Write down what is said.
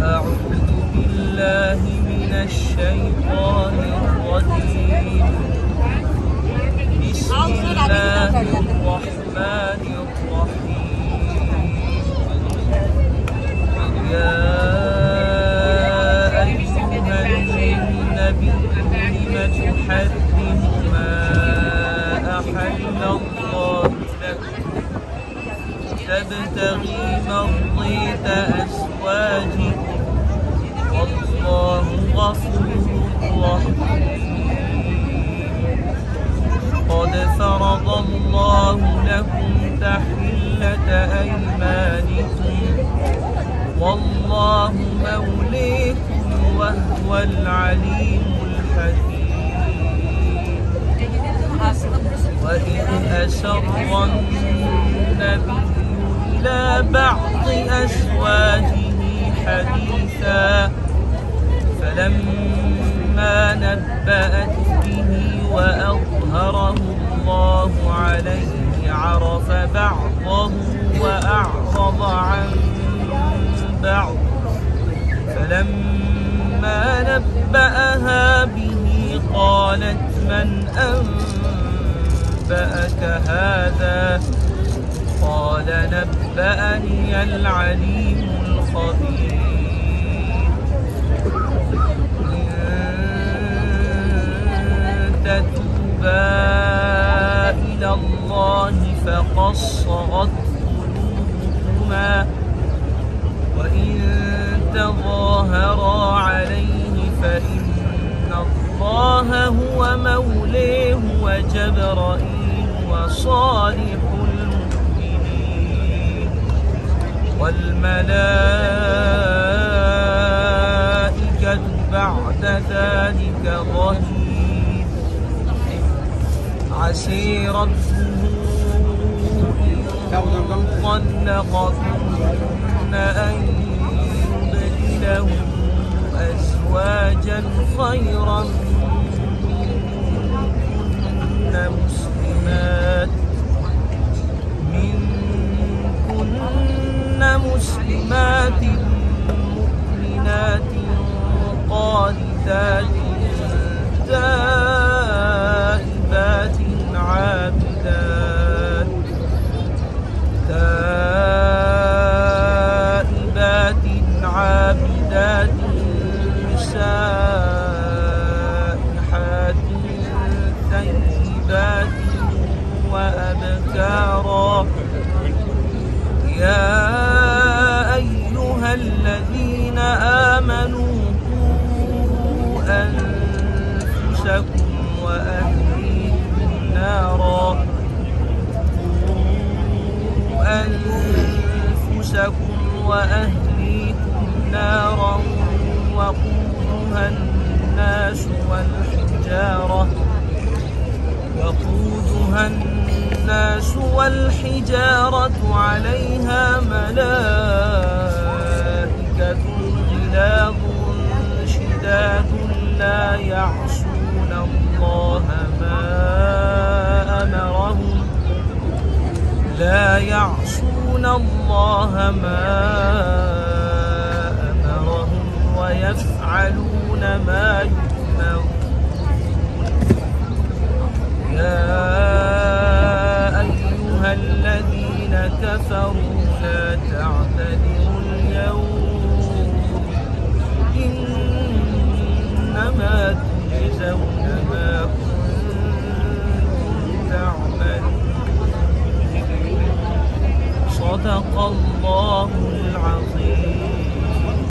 أعوذ بالله من الشيطان الرجيم. بسم الله الرحمن الرحيم. يا أيها النبي لم تحرم ما أحل الله لك تبتغي مرضية أزواجك والله غفور رحيم. قد فرض الله لكم تحلة أيمانكم والله موليكم وهو العليم الحكيم. وإذ أسر النبي إلى بعض أزواجه حديثا فلما نبأت به وأظهره الله عليه عرف بعضه وأعرض عن بعض فلما نبأها به قالت من أنبأك هذا قال نبأني العليم الخبير. إن تتوبا إلى الله فقد صغت قلوبكما وإن تظاهرا عليه فإن الله هو موليه وجبرائيل وصالح المؤمنين والملائكة بعد ذلك ظهير. عسى ربه إن طلقكن أن يبدله أزواجا خيرا منكن مسلمات مؤمنات قانتات تائبات عابدات سائحات طيبات وأبكارا. يا أيها الذين آمنوا قوا أنفسكم وأهليكم نارا وقودها الناس والحجارة عليها ملائكة غلاظ شداد لا يعصون الله ما أمرهم ويفعلون ما يؤمرون. يا أيها الذين كفروا لا تعتذروا اليوم إنما تجزون ما كنتم تعملون. صدق الله العظيم.